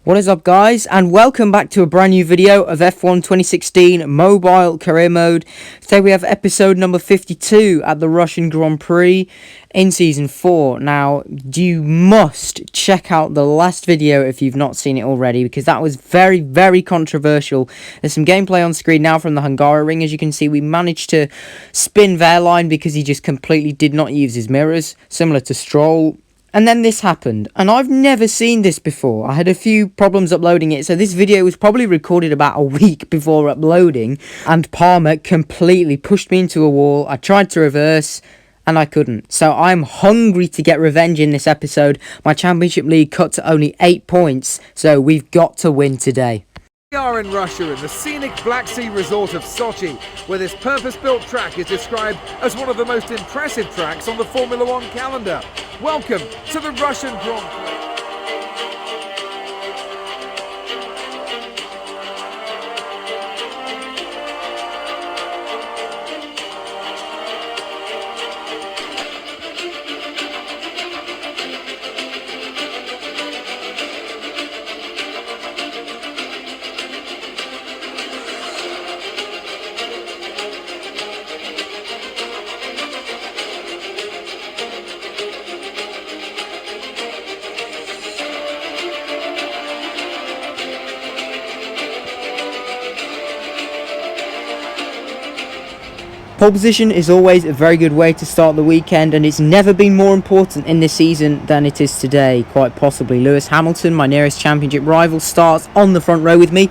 What is up, guys, and welcome back to a brand new video of F1 2016 Mobile Career Mode. Today we have episode number 52 at the Russian Grand Prix in Season 4. Now, you must check out the last video if you've not seen it already, because that was very, very controversial. There's some gameplay on screen now from the Hungaroring. As you can see, we managed to spin Wehrlein because he just completely did not use his mirrors, similar to Stroll. And then this happened, and I've never seen this before. I had a few problems uploading it, so this video was probably recorded about a week before uploading, and Palmer completely pushed me into a wall. I tried to reverse, and I couldn't. So I'm hungry to get revenge in this episode. My championship lead cut to only 8 points, so we've got to win today. We are in Russia, in the scenic Black Sea resort of Sochi, where this purpose-built track is described as one of the most impressive tracks on the Formula One calendar. Welcome to the Russian Grand Prix. Pole position is always a very good way to start the weekend, and it's never been more important in this season than it is today, quite possibly. Lewis Hamilton, my nearest championship rival, starts on the front row with me.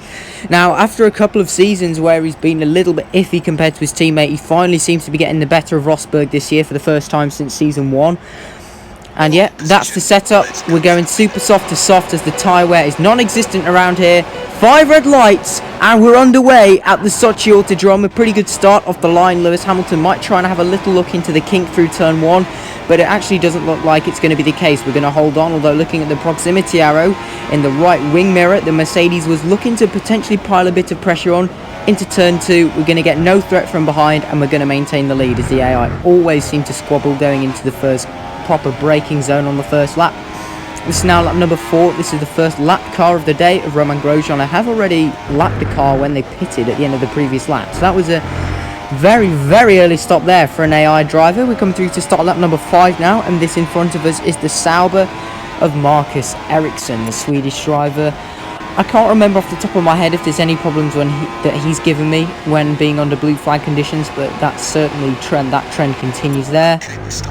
Now, after a couple of seasons where he's been a little bit iffy compared to his teammate, he finally seems to be getting the better of Rosberg this year for the first time since Season 1. And yeah, that's the setup. We're going super soft to soft as the tyre wear is non-existent around here. 5 red lights, and we're underway at the Sochi Autodrome. A pretty good start off the line. Lewis Hamilton might try and have a little look into the kink through turn 1, but it actually doesn't look like it's going to be the case. We're going to hold on, although looking at the proximity arrow in the right wing mirror, the Mercedes was looking to potentially pile a bit of pressure on into turn 2. We're going to get no threat from behind, and we're going to maintain the lead as the AI always seem to squabble going into the first proper braking zone on the first lap. This is now lap number 4. This is the first lap car of the day of Romain Grosjean. I have already lapped the car when they pitted at the end of the previous lap, so that was a very, very early stop there for an AI driver. We come through to start lap number 5 now, and this in front of us is the Sauber of Marcus Ericsson, the Swedish driver. I can't remember off the top of my head if there's any problems that he's given me when being under blue flag conditions, but that's certainly that trend continues there.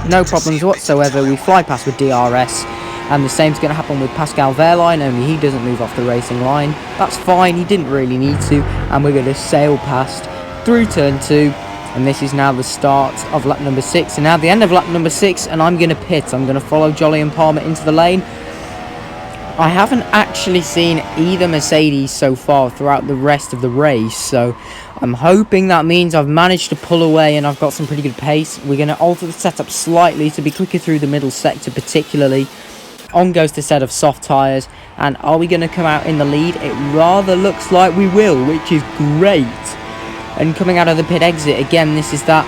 No problems whatsoever. We fly past with DRS, and the same's going to happen with Pascal Wehrlein, only he doesn't move off the racing line. That's fine, he didn't really need to, and we're going to sail past through turn 2, and this is now the start of lap number 6, and now the end of lap number 6, and I'm going to pit. I'm going to follow Jolyon Palmer into the lane. I haven't actually seen either Mercedes so far throughout the rest of the race, so I'm hoping that means I've managed to pull away and I've got some pretty good pace. We're going to alter the setup slightly to be quicker through the middle sector particularly. On goes the set of soft tyres, and are we going to come out in the lead? It rather looks like we will, which is great. And coming out of the pit exit, again, this is that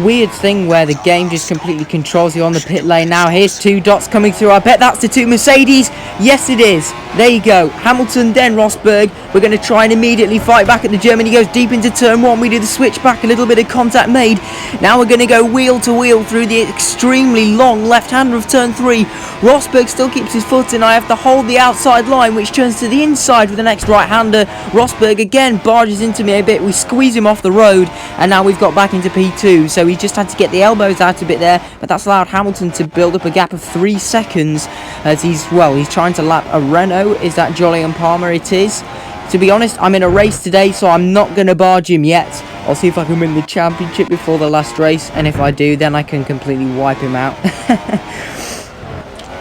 weird thing where the game just completely controls you on the pit lane. Now here's 2 dots coming through. I bet that's the 2 Mercedes. Yes, it is. There you go. Hamilton, then Rosberg. We're going to try and immediately fight back at the German. He goes deep into turn 1. We do the switch back, a little bit of contact made. Now we're going to go wheel to wheel through the extremely long left-hander of turn 3. Rosberg still keeps his foot in. I have to hold the outside line, which turns to the inside with the next right-hander. Rosberg again barges into me a bit. We squeeze him off the road, and now we've got back into P2. So he just had to get the elbows out a bit there, but that's allowed Hamilton to build up a gap of 3 seconds as he's trying to lap a Renault. Is that Jolyon Palmer? It is. To be honest, I'm in a race today, so I'm not going to barge him yet. I'll see if I can win the championship before the last race, and if I do, then I can completely wipe him out.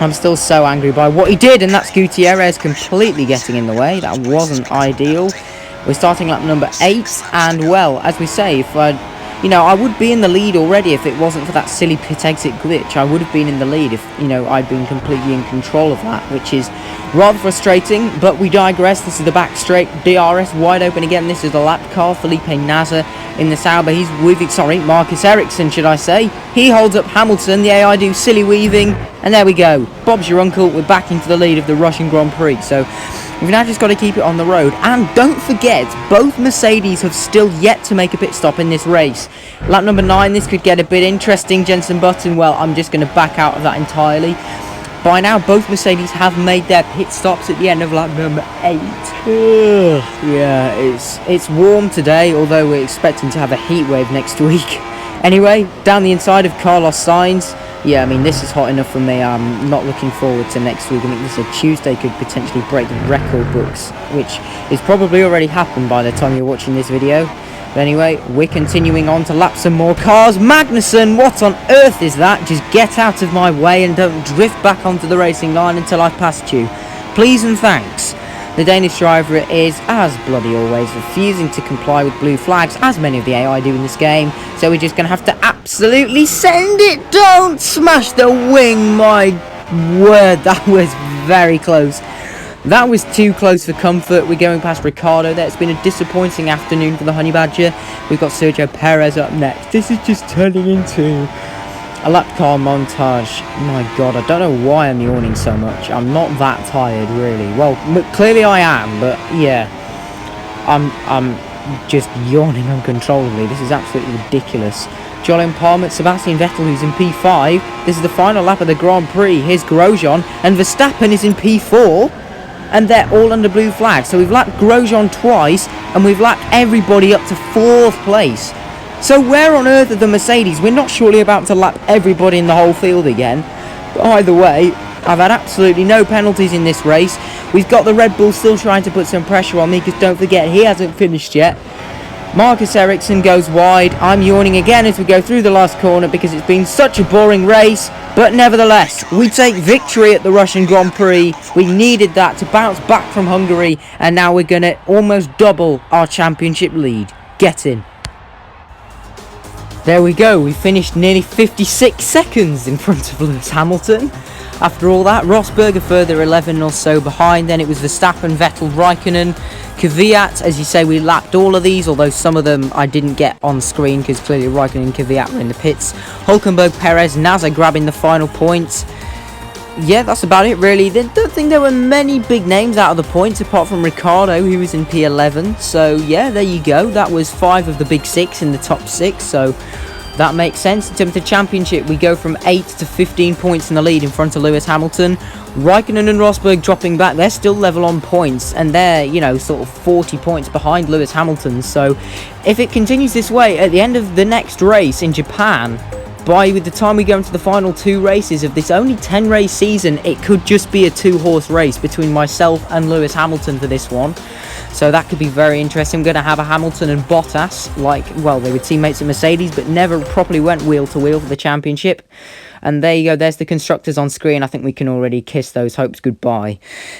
I'm still so angry by what he did, and that's Gutierrez completely getting in the way. That wasn't ideal. We're starting lap number 8, and well, as we say, if I would be in the lead already if it wasn't for that silly pit exit glitch. I would have been in the lead if, I'd been completely in control of that, which is rather frustrating, but we digress. This is the back straight, DRS wide open again. This is the lap car, Felipe Nasr in the Sauber. He's weaving, Marcus Ericsson, should I say. He holds up Hamilton, the AI do silly weaving, and there we go. Bob's your uncle, we're back into the lead of the Russian Grand Prix. So We've now just got to keep it on the road. And don't forget, both Mercedes have still yet to make a pit stop in this race. Lap number 9, this could get a bit interesting. Jenson Button, well, I'm just going to back out of that entirely. By now, both Mercedes have made their pit stops at the end of lap number 8. Yeah, it's warm today, although we're expecting to have a heat wave next week. Anyway, down the inside of Carlos Sainz. Yeah, I mean, this is hot enough for me. I'm not looking forward to next week. I think this is a Tuesday could potentially break the record books, which is probably already happened by the time you're watching this video. But anyway, we're continuing on to lap some more cars. Magnussen, what on earth is that? Just get out of my way and don't drift back onto the racing line until I've passed you. Please and thanks. The Danish driver is, as bloody always, refusing to comply with blue flags, as many of the AI do in this game. So we're just going to have to absolutely send it. Don't smash the wing, my word. That was very close. That was too close for comfort. We're going past Ricciardo there. It's been a disappointing afternoon for the Honey Badger. We've got Sergio Perez up next. This is just turning into a lap car montage. My god, I don't know why I'm yawning so much. I'm not that tired, really. Well, clearly I am, but yeah. I'm just yawning uncontrollably. This is absolutely ridiculous. Jolyon Palmer, Sebastian Vettel, who's in P5. This is the final lap of the Grand Prix. Here's Grosjean, and Verstappen is in P4. And they're all under blue flags. So we've lapped Grosjean twice, and we've lapped everybody up to 4th place. So where on earth are the Mercedes? We're not surely about to lap everybody in the whole field again. But either way, I've had absolutely no penalties in this race. We've got the Red Bull still trying to put some pressure on me, because don't forget, he hasn't finished yet. Marcus Ericsson goes wide. I'm yawning again as we go through the last corner because it's been such a boring race. But nevertheless, we take victory at the Russian Grand Prix. We needed that to bounce back from Hungary. And now we're going to almost double our championship lead. Get in. There we go. We finished nearly 56 seconds in front of Lewis Hamilton. After all that, Rosberg a further 11 or so behind. Then it was Verstappen, Vettel, Raikkonen, Kvyat. As you say, we lapped all of these, although some of them I didn't get on screen because clearly Raikkonen and Kvyat were in the pits. Hulkenberg, Perez, Nasser grabbing the final points. Yeah, that's about it really. I don't think there were many big names out of the points apart from Ricciardo, who was in P11. So yeah, there you go. That was 5 of the big 6 in the top 6. So that makes sense. In terms of the championship, we go from 8 to 15 points in the lead in front of Lewis Hamilton. Raikkonen and Rosberg dropping back. They're still level on points, and they're, you know, sort of 40 points behind Lewis Hamilton. So if it continues this way, at the end of the next race in Japan, by the time we go into the final 2 races of this only 10-race season, it could just be a 2-horse race between myself and Lewis Hamilton for this one. So that could be very interesting. I'm going to have a Hamilton and Bottas, like, well, they were teammates at Mercedes, but never properly went wheel to wheel for the championship. And there you go, there's the constructors on screen. I think we can already kiss those hopes goodbye.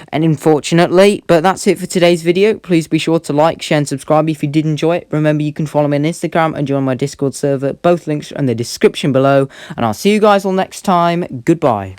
And unfortunately, but that's it for today's video. Please be sure to like, share and subscribe if you did enjoy it. Remember, you can follow me on Instagram and join my Discord server. Both links are in the description below. And I'll see you guys all next time. Goodbye.